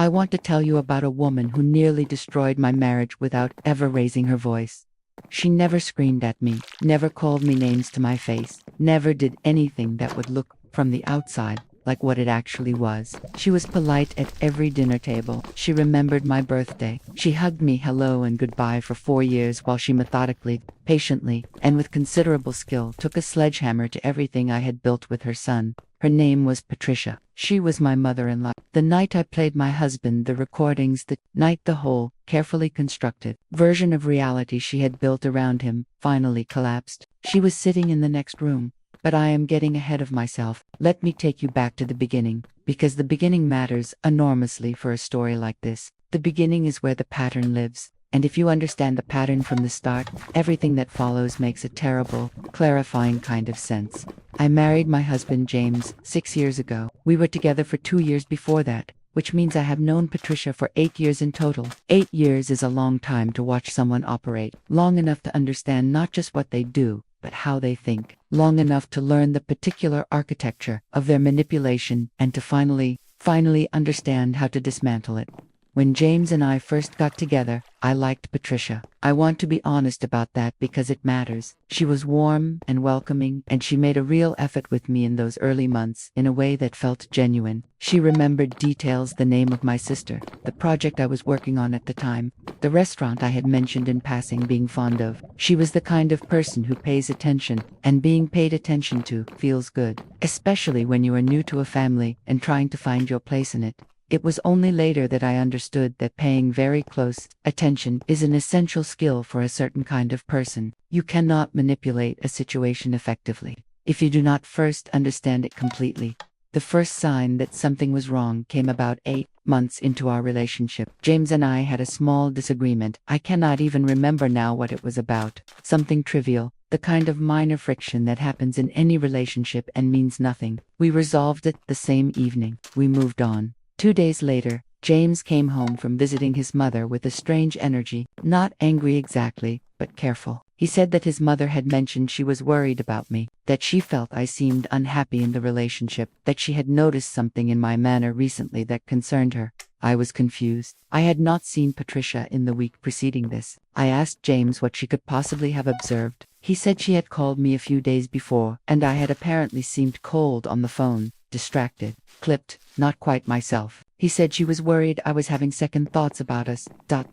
I want to tell you about a woman who nearly destroyed my marriage without ever raising her voice. She never screamed at me, never called me names to my face, never did anything that would look, from the outside, like what it actually was. She was polite at every dinner table. She remembered my birthday. She hugged me hello and goodbye for 4 years while she methodically, patiently, and with considerable skill took a sledgehammer to everything I had built with her son. Her name was Patricia. She was my mother-in-law. The night I played my husband the recordings, the night the whole, carefully constructed version of reality she had built around him finally collapsed. She was sitting in the next room. But I am getting ahead of myself. Let me take you back to the beginning, because the beginning matters enormously for a story like this. The beginning is where the pattern lives, and if you understand the pattern from the start, everything that follows makes a terrible, clarifying kind of sense. I married my husband James 6 years ago. We were together for 2 years before that, which means I have known Patricia for 8 years in total. 8 years is a long time to watch someone operate, long enough to understand not just what they do, but how they think, long enough to learn the particular architecture of their manipulation and to finally understand how to dismantle it. When James and I first got together, I liked Patricia. I want to be honest about that because it matters. She was warm and welcoming, and she made a real effort with me in those early months in a way that felt genuine. She remembered details, the name of my sister, the project I was working on at the time, the restaurant I had mentioned in passing being fond of. She was the kind of person who pays attention, and being paid attention to feels good, especially when you are new to a family and trying to find your place in it. It was only later that I understood that paying very close attention is an essential skill for a certain kind of person. You cannot manipulate a situation effectively if you do not first understand it completely. The first sign that something was wrong came about 8 months into our relationship. James and I had a small disagreement. I cannot even remember now what it was about. Something trivial, the kind of minor friction that happens in any relationship and means nothing. We resolved it the same evening. We moved on. 2 days later, James came home from visiting his mother with a strange energy, not angry exactly, but careful. He said that his mother had mentioned she was worried about me, that she felt I seemed unhappy in the relationship, that she had noticed something in my manner recently that concerned her. I was confused. I had not seen Patricia in the week preceding this. I asked James what she could possibly have observed. He said she had called me a few days before, and I had apparently seemed cold on the phone, distracted, clipped, not quite myself. He said she was worried I was having second thoughts about us.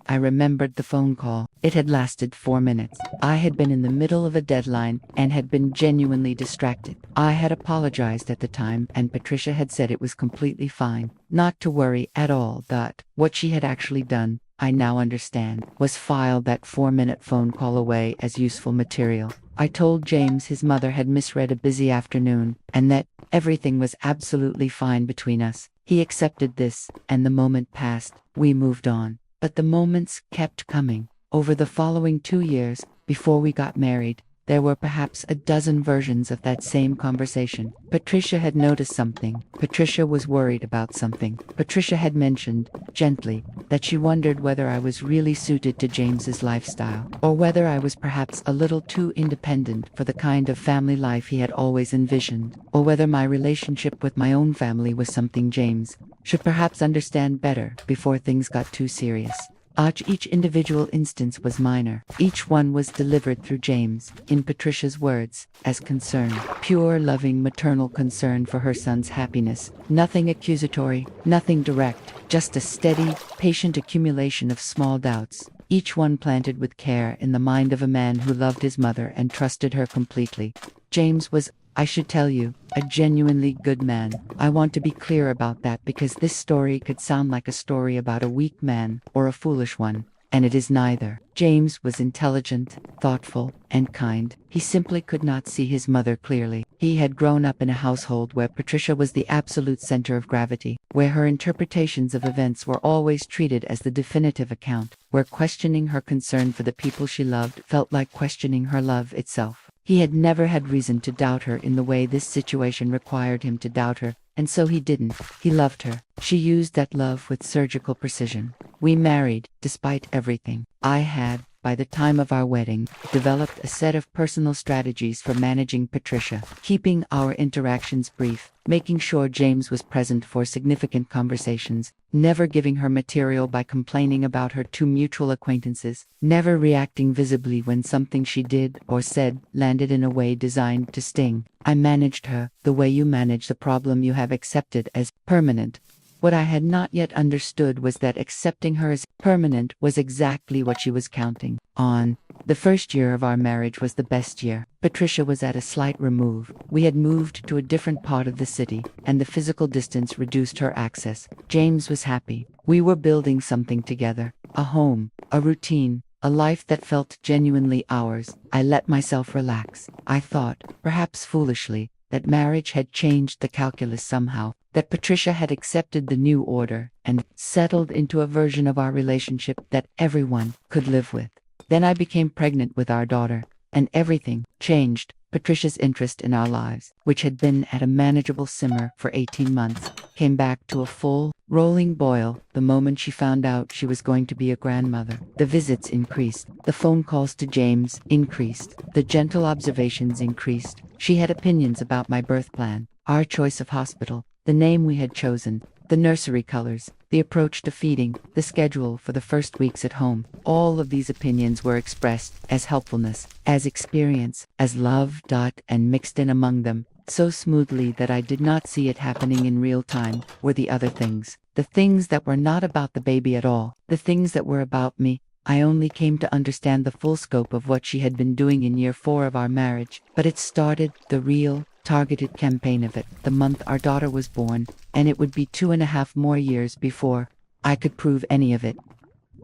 I remembered the phone call. It had lasted 4 minutes. I had been in the middle of a deadline and had been genuinely distracted. I had apologized at the time, and Patricia had said it was completely fine, not to worry at all. What she had actually done, I now understand, was file that 4-minute phone call away as useful material. I told James his mother had misread a busy afternoon, and that everything was absolutely fine between us. He accepted this, and the moment passed. We moved on. But the moments kept coming. Over the following 2 years, before we got married, there were perhaps a dozen versions of that same conversation. Patricia had noticed something. Patricia was worried about something. Patricia had mentioned, gently, that she wondered whether I was really suited to James's lifestyle, or whether I was perhaps a little too independent for the kind of family life he had always envisioned, or whether my relationship with my own family was something James should perhaps understand better before things got too serious. Each individual instance was minor. Each one was delivered through James, in Patricia's words, as concern. Pure, loving, maternal concern for her son's happiness. Nothing accusatory, nothing direct, just a steady, patient accumulation of small doubts, each one planted with care in the mind of a man who loved his mother and trusted her completely. James was, I should tell you, a genuinely good man. I want to be clear about that because this story could sound like a story about a weak man or a foolish one, and it is neither. James was intelligent, thoughtful, and kind. He simply could not see his mother clearly. He had grown up in a household where Patricia was the absolute center of gravity, where her interpretations of events were always treated as the definitive account, where questioning her concern for the people she loved felt like questioning her love itself. He had never had reason to doubt her in the way this situation required him to doubt her, and so he didn't. He loved her. She used that love with surgical precision. We married, despite everything I had, by the time of our wedding, developed a set of personal strategies for managing Patricia, keeping our interactions brief, making sure James was present for significant conversations, never giving her material by complaining about her to mutual acquaintances, never reacting visibly when something she did or said landed in a way designed to sting. I managed her the way you manage the problem you have accepted as permanent. What I had not yet understood was that accepting her as permanent was exactly what she was counting on. The first year of our marriage was the best year. Patricia was at a slight remove. We had moved to a different part of the city, and the physical distance reduced her access. James was happy. We were building something together. A home, a routine, a life that felt genuinely ours. I let myself relax. I thought, perhaps foolishly, that marriage had changed the calculus somehow, that Patricia had accepted the new order and settled into a version of our relationship that everyone could live with. Then I became pregnant with our daughter, and everything changed. Patricia's interest in our lives, which had been at a manageable simmer for 18 months, came back to a full, rolling boil the moment she found out she was going to be a grandmother. The visits increased. The phone calls to James increased. The gentle observations increased. She had opinions about my birth plan, our choice of hospital, the name we had chosen, the nursery colors, the approach to feeding, the schedule for the first weeks at home. All of these opinions were expressed as helpfulness, as experience, as love, and mixed in among them, so smoothly that I did not see it happening in real time, were the other things. The things that were not about the baby at all. The things that were about me. I only came to understand the full scope of what she had been doing in year 4 of our marriage. But it started, the real, targeted campaign of it, the month our daughter was born, and it would be 2.5 more years before I could prove any of it.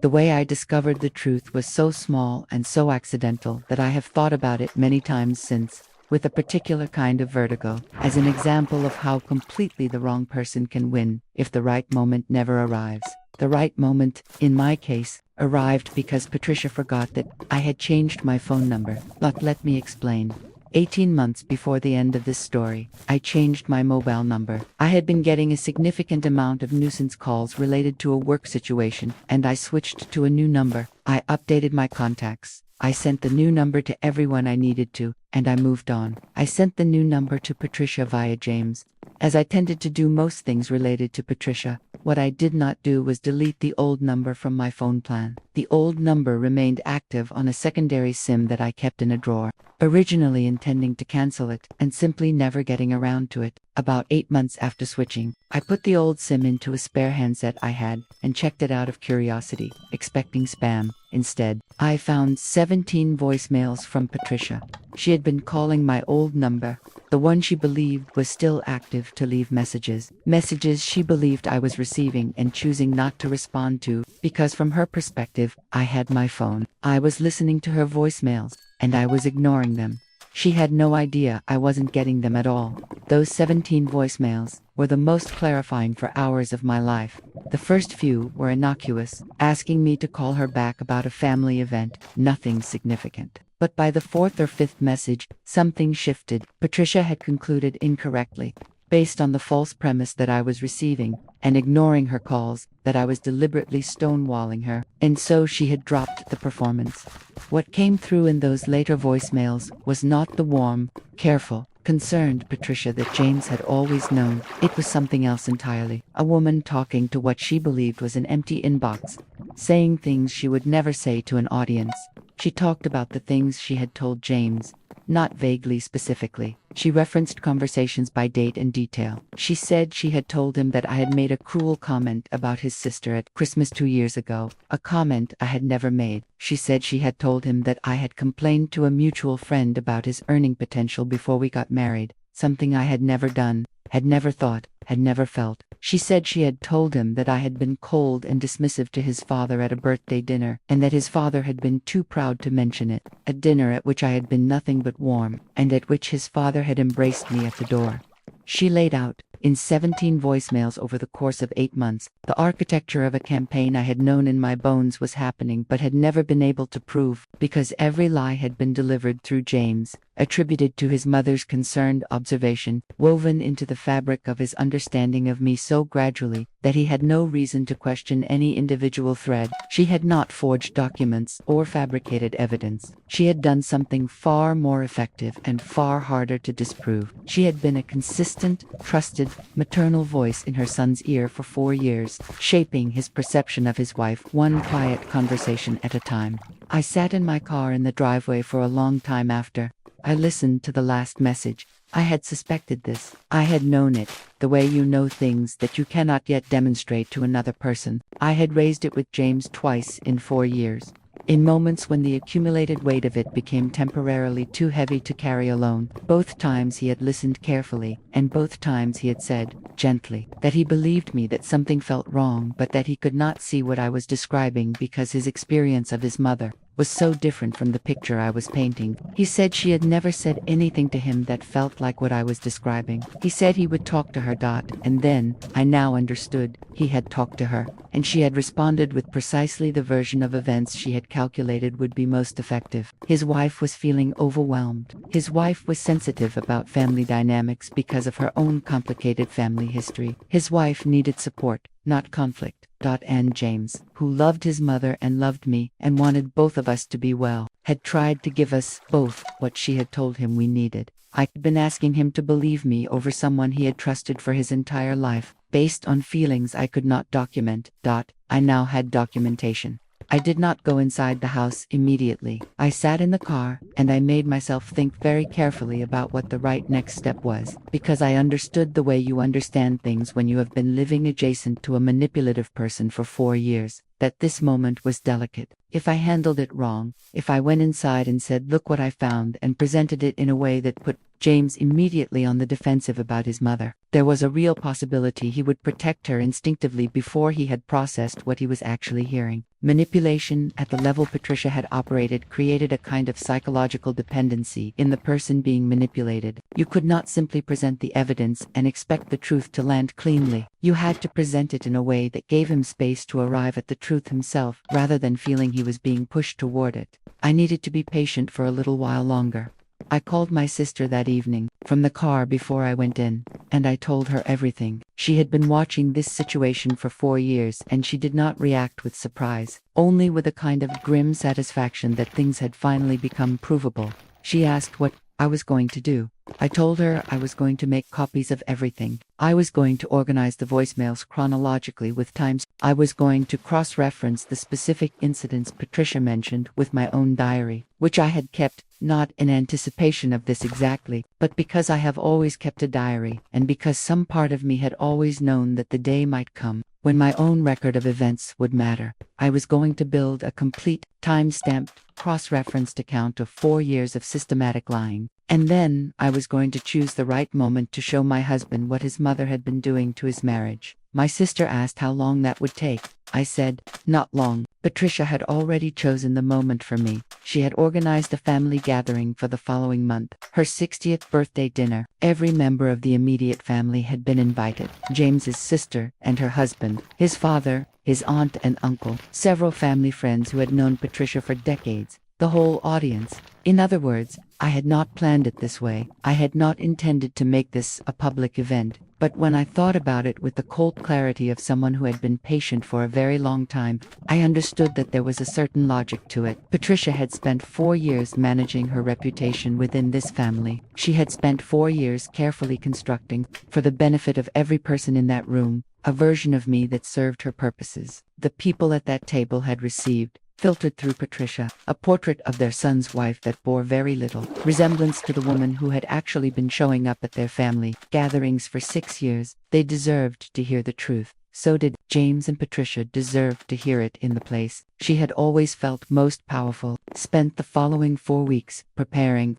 The way I discovered the truth was so small and so accidental that I have thought about it many times since, with a particular kind of vertigo, as an example of how completely the wrong person can win if the right moment never arrives. The right moment, in my case, arrived because Patricia forgot that I had changed my phone number. Let me explain. 18 months before the end of this story, I changed my mobile number. I had been getting a significant amount of nuisance calls related to a work situation, and I switched to a new number. I updated my contacts. I sent the new number to everyone I needed to, and I moved on. I sent the new number to Patricia via James. As I tended to do most things related to Patricia, what I did not do was delete the old number from my phone plan. The old number remained active on a secondary SIM that I kept in a drawer, originally intending to cancel it and simply never getting around to it. About 8 months after switching, I put the old SIM into a spare handset I had and checked it out of curiosity, expecting spam. Instead, I found 17 voicemails from Patricia. She had been calling my old number, the one she believed was still active, to leave messages. Messages she believed I was receiving and choosing not to respond to, because from her perspective, I had my phone. I was listening to her voicemails, and I was ignoring them. She had no idea I wasn't getting them at all. Those 17 voicemails were the most clarifying for hours of my life. The first few were innocuous, asking me to call her back about a family event, nothing significant. But by the 4th or 5th message, something shifted. Patricia had concluded incorrectly, based on the false premise that I was receiving and ignoring her calls, that I was deliberately stonewalling her, and so she had dropped the performance. What came through in those later voicemails was not the warm, careful, concerned Patricia that James had always known. It was something else entirely. A woman talking to what she believed was an empty inbox, saying things she would never say to an audience. She talked about the things she had told James, not vaguely specifically. She referenced conversations by date and detail. She said she had told him that I had made a cruel comment about his sister at Christmas 2 years ago, a comment I had never made. She said she had told him that I had complained to a mutual friend about his earning potential before we got married, something I had never done, had never thought, had never felt. She said she had told him that I had been cold and dismissive to his father at a birthday dinner, and that his father had been too proud to mention it, a dinner at which I had been nothing but warm, and at which his father had embraced me at the door. She laid out, in 17 voicemails over the course of 8 months, the architecture of a campaign I had known in my bones was happening but had never been able to prove, because every lie had been delivered through James, attributed to his mother's concerned observation, woven into the fabric of his understanding of me so gradually that he had no reason to question any individual thread. She had not forged documents or fabricated evidence. She had done something far more effective and far harder to disprove. She had been a consistent, trusted, maternal voice in her son's ear for 4 years, shaping his perception of his wife one quiet conversation at a time. I sat in my car in the driveway for a long time after I listened to the last message. I had suspected this. I had known it, the way you know things that you cannot yet demonstrate to another person. I had raised it with James twice in 4 years. In moments when the accumulated weight of it became temporarily too heavy to carry alone, both times he had listened carefully, and both times he had said, gently, that he believed me, that something felt wrong, but that he could not see what I was describing because his experience of his mother was so different from the picture I was painting. He said she had never said anything to him that felt like what I was describing. He said he would talk to her. And then, I now understood, he had talked to her, and she had responded with precisely the version of events she had calculated would be most effective. His wife was feeling overwhelmed. His wife was sensitive about family dynamics because of her own complicated family history. His wife needed support, not conflict. And James, who loved his mother and loved me and wanted both of us to be well, had tried to give us both what she had told him we needed. I had been asking him to believe me over someone he had trusted for his entire life, based on feelings I could not document. I now had documentation. I did not go inside the house immediately. I sat in the car, and I made myself think very carefully about what the right next step was, because I understood the way you understand things when you have been living adjacent to a manipulative person for 4 years, that this moment was delicate. If I handled it wrong, if I went inside and said, look what I found, and presented it in a way that put James immediately on the defensive about his mother, there was a real possibility he would protect her instinctively before he had processed what he was actually hearing. Manipulation at the level Patricia had operated created a kind of psychological dependency in the person being manipulated. You could not simply present the evidence and expect the truth to land cleanly. You had to present it in a way that gave him space to arrive at the truth himself, rather than feeling he was being pushed toward it. I needed to be patient for a little while longer. I called my sister that evening, from the car before I went in, and I told her everything. She had been watching this situation for 4 years, and she did not react with surprise, only with a kind of grim satisfaction that things had finally become provable. She asked what I was going to do. I told her I was going to make copies of everything. I was going to organize the voicemails chronologically with times. I was going to cross-reference the specific incidents Patricia mentioned with my own diary, which I had kept, not in anticipation of this exactly, but because I have always kept a diary, and because some part of me had always known that the day might come when my own record of events would matter. I was going to build a complete, time-stamped, cross-referenced account of 4 years of systematic lying. And then, I was going to choose the right moment to show my husband what his mother had been doing to his marriage. My sister asked how long that would take. I said, not long. Patricia had already chosen the moment for me. She had organized a family gathering for the following month, her 60th birthday dinner. Every member of the immediate family had been invited. James's sister and her husband, his father, his aunt and uncle, several family friends who had known Patricia for decades, the whole audience. In other words, I had not planned it this way. I had not intended to make this a public event. But when I thought about it with the cold clarity of someone who had been patient for a very long time, I understood that there was a certain logic to it. Patricia had spent 4 years managing her reputation within this family. She had spent 4 years carefully constructing, for the benefit of every person in that room, a version of me that served her purposes. The people at that table had received, filtered through Patricia, a portrait of their son's wife that bore very little resemblance to the woman who had actually been showing up at their family gatherings for 6 years. They deserved to hear the truth. So did James, and Patricia deserved to hear it in the place she had always felt most powerful. Spent the following 4 weeks preparing.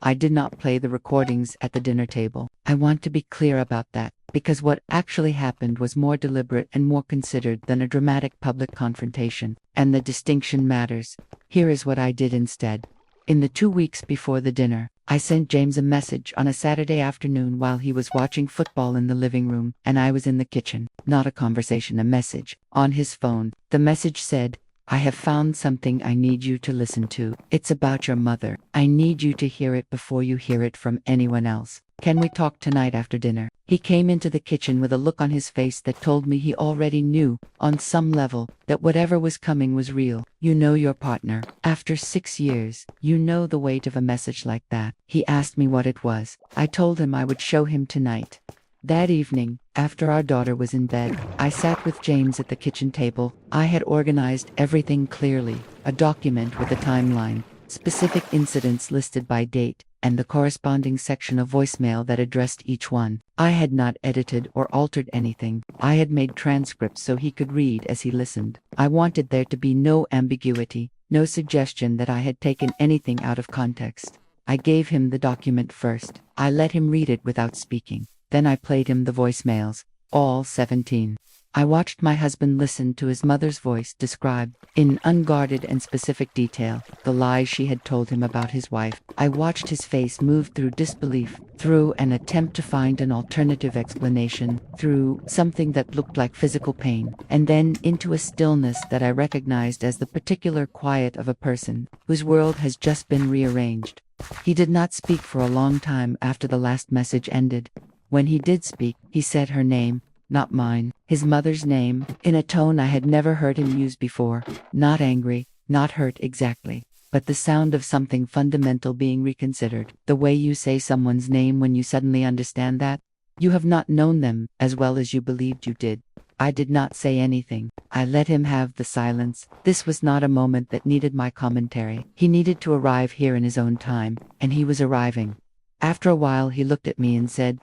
I did not play the recordings at the dinner table. I want to be clear about that, because what actually happened was more deliberate and more considered than a dramatic public confrontation, and the distinction matters. Here is what I did instead. In the 2 weeks before the dinner, I sent James a message on a Saturday afternoon while he was watching football in the living room, and I was in the kitchen. Not a conversation, a message, on his phone. The message said, I have found something I need you to listen to. It's about your mother. I need you to hear it before you hear it from anyone else. Can we talk tonight after dinner?" He came into the kitchen with a look on his face that told me he already knew, on some level, that whatever was coming was real. "You know your partner. After 6 years, you know the weight of a message like that." He asked me what it was. I told him I would show him tonight. That evening, after our daughter was in bed, I sat with James at the kitchen table. I had organized everything clearly, a document with a timeline, specific incidents listed by date, and the corresponding section of voicemail that addressed each one. I had not edited or altered anything. I had made transcripts so he could read as he listened. I wanted there to be no ambiguity, no suggestion that I had taken anything out of context. I gave him the document first. I let him read it without speaking. Then I played him the voicemails, all 17. I watched my husband listen to his mother's voice describe, in unguarded and specific detail, the lies she had told him about his wife. I watched his face move through disbelief, through an attempt to find an alternative explanation, through something that looked like physical pain, and then into a stillness that I recognized as the particular quiet of a person whose world has just been rearranged. He did not speak for a long time after the last message ended. When he did speak, he said her name, not mine, his mother's name, in a tone I had never heard him use before, not angry, not hurt exactly, but the sound of something fundamental being reconsidered. The way you say someone's name when you suddenly understand that you have not known them as well as you believed you did. I did not say anything. I let him have the silence. This was not a moment that needed my commentary. He needed to arrive here in his own time, and he was arriving. After a while he looked at me and said,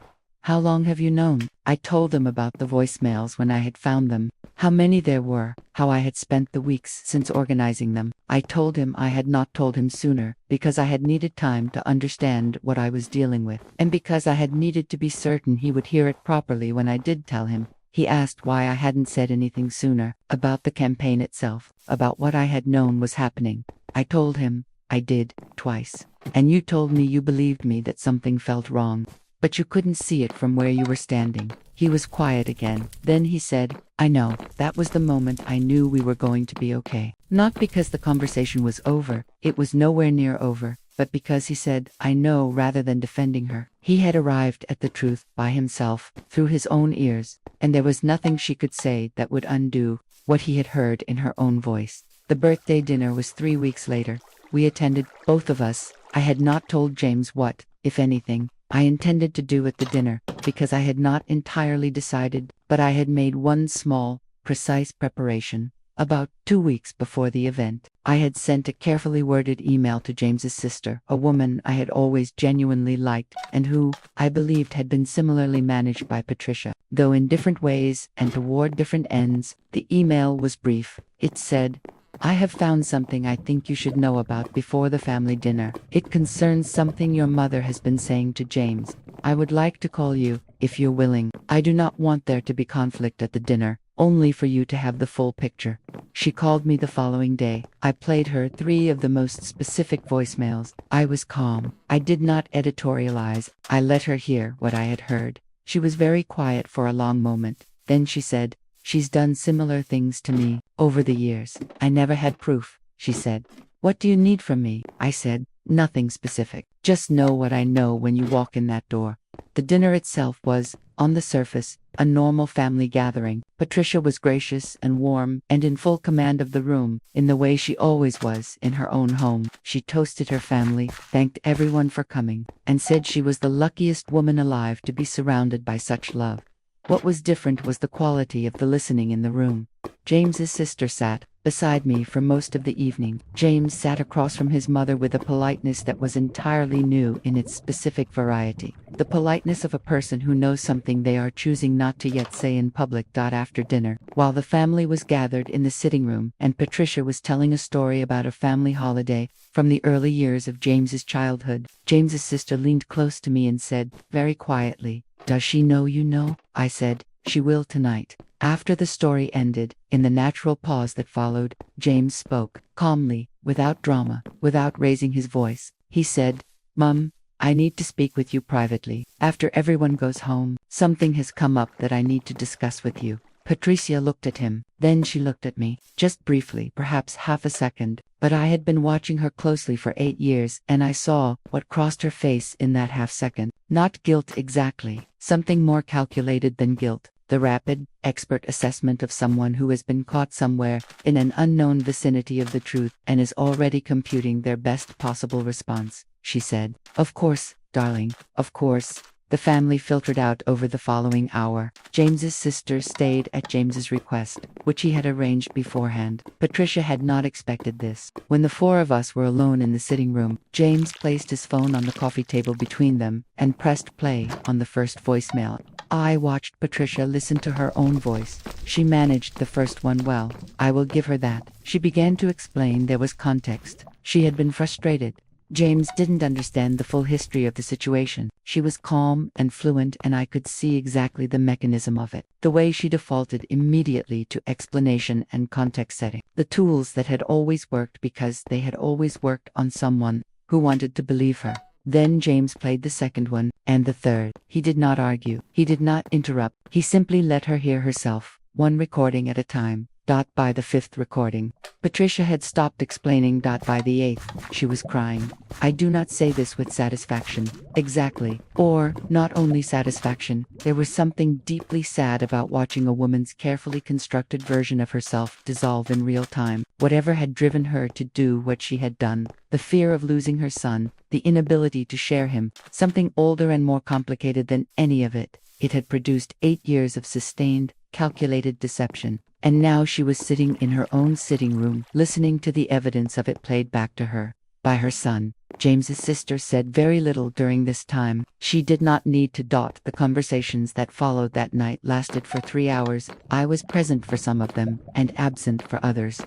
"How long have you known?" I told him about the voicemails when I had found them, how many there were, how I had spent the weeks since organizing them. I told him I had not told him sooner, because I had needed time to understand what I was dealing with, and because I had needed to be certain he would hear it properly when I did tell him. He asked why I hadn't said anything sooner, about the campaign itself, about what I had known was happening. I told him, I did, twice. "And you told me you believed me that something felt wrong. But you couldn't see it from where you were standing." He was quiet again. Then he said, "I know, that was the moment I knew we were going to be okay." Not because the conversation was over, it was nowhere near over, but because he said, "I know," rather than defending her. He had arrived at the truth by himself, through his own ears, and there was nothing she could say that would undo what he had heard in her own voice. The birthday dinner was 3 weeks later. We attended, both of us. I had not told James what, if anything, I intended to do at the dinner, because I had not entirely decided, but I had made one small, precise preparation. About 2 weeks before the event, I had sent a carefully worded email to James's sister, a woman I had always genuinely liked, and who, I believed, had been similarly managed by Patricia. Though in different ways and toward different ends, the email was brief. It said, "I have found something I think you should know about before the family dinner. It concerns something your mother has been saying to James. I would like to call you, if you're willing. I do not want there to be conflict at the dinner, only for you to have the full picture." She called me the following day. I played her 3 of the most specific voicemails. I was calm. I did not editorialize. I let her hear what I had heard. She was very quiet for a long moment. Then she said, "She's done similar things to me over the years. I never had proof," she said. "What do you need from me?" I said, "Nothing specific. Just know what I know when you walk in that door." The dinner itself was, on the surface, a normal family gathering. Patricia was gracious and warm and in full command of the room, in the way she always was in her own home. She toasted her family, thanked everyone for coming, and said she was the luckiest woman alive to be surrounded by such love. What was different was the quality of the listening in the room. James's sister sat beside me for most of the evening. James sat across from his mother with a politeness that was entirely new in its specific variety. The politeness of a person who knows something they are choosing not to yet say in public. After dinner, while the family was gathered in the sitting room and Patricia was telling a story about a family holiday from the early years of James's childhood, James's sister leaned close to me and said, very quietly, "Does she know you know?" I said, "She will tonight." After the story ended, in the natural pause that followed, James spoke, calmly, without drama, without raising his voice. He said, "Mum, I need to speak with you privately. After everyone goes home, something has come up that I need to discuss with you." Patricia looked at him. Then she looked at me. Just briefly, perhaps half a second. But I had been watching her closely for 8 years, and I saw what crossed her face in that half second. Not guilt exactly. Something more calculated than guilt. The rapid, expert assessment of someone who has been caught somewhere in an unknown vicinity of the truth and is already computing their best possible response. She said, "Of course, darling, of course." The family filtered out over the following hour. James's sister stayed at James's request, which he had arranged beforehand. Patricia had not expected this. When the four of us were alone in the sitting room, James placed his phone on the coffee table between them and pressed play on the first voicemail. I watched Patricia listen to her own voice. She managed the first one well. I will give her that. She began to explain there was context. She had been frustrated. James didn't understand the full history of the situation. She was calm and fluent, and I could see exactly the mechanism of it. The way she defaulted immediately to explanation and context setting. The tools that had always worked because they had always worked on someone who wanted to believe her. Then James played the second one, and the third. He did not argue. He did not interrupt. He simply let her hear herself, one recording at a time. By the fifth recording, Patricia had stopped explaining. By the eighth, she was crying. I do not say this with satisfaction. Exactly. Or, not only satisfaction, there was something deeply sad about watching a woman's carefully constructed version of herself dissolve in real time. Whatever had driven her to do what she had done, the fear of losing her son, the inability to share him, something older and more complicated than any of it. It had produced 8 years of sustained, calculated deception. And now she was sitting in her own sitting room, listening to the evidence of it played back to her by her son. James's sister said very little during this time. She did not need to. The conversations that followed that night lasted for 3 hours. I was present for some of them, and absent for others.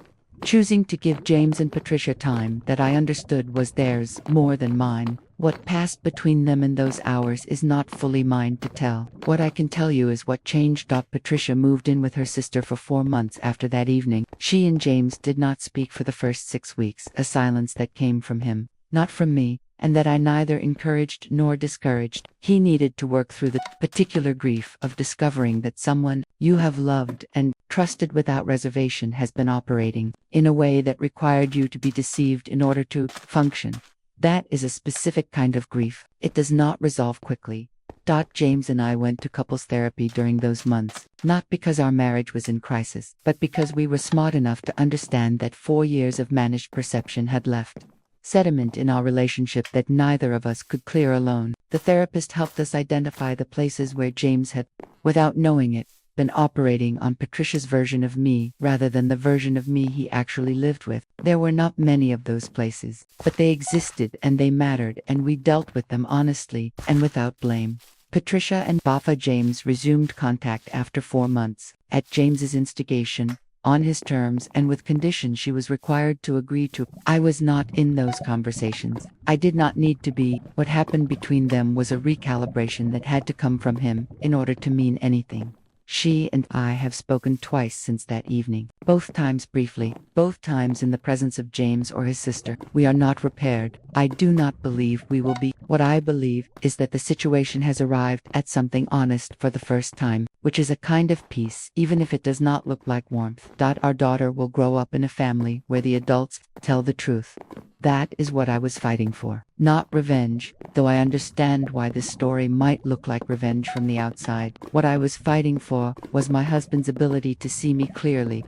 Choosing to give James and Patricia time that I understood was theirs more than mine. What passed between them in those hours is not fully mine to tell. What I can tell you is what changed. Patricia moved in with her sister for 4 months after that evening. She and James did not speak for the first 6 weeks, a silence that came from him, not from me, and that I neither encouraged nor discouraged. He needed to work through the particular grief of discovering that someone you have loved and trusted without reservation has been operating in a way that required you to be deceived in order to function. That is a specific kind of grief. It does not resolve quickly. James and I went to couples therapy during those months, not because our marriage was in crisis, but because we were smart enough to understand that 4 years of managed perception had left sediment in our relationship that neither of us could clear alone. The therapist helped us identify the places where James had, without knowing it, been operating on Patricia's version of me rather than the version of me he actually lived with. There were not many of those places, but they existed and they mattered, and we dealt with them honestly and without blame. Patricia and Bafa James resumed contact after 4 months, at James's instigation, on his terms and with conditions she was required to agree to. I was not in those conversations. I did not need to be. What happened between them was a recalibration that had to come from him in order to mean anything. She and I have spoken twice since that evening, both times briefly, both times in the presence of James or his sister. We are not repaired. I do not believe we will be. What I believe is that the situation has arrived at something honest for the first time, which is a kind of peace, even if it does not look like warmth. Our daughter will grow up in a family where the adults tell the truth. That is what I was fighting for. Not revenge, though I understand why this story might look like revenge from the outside. What I was fighting for was my husband's ability to see me clearly,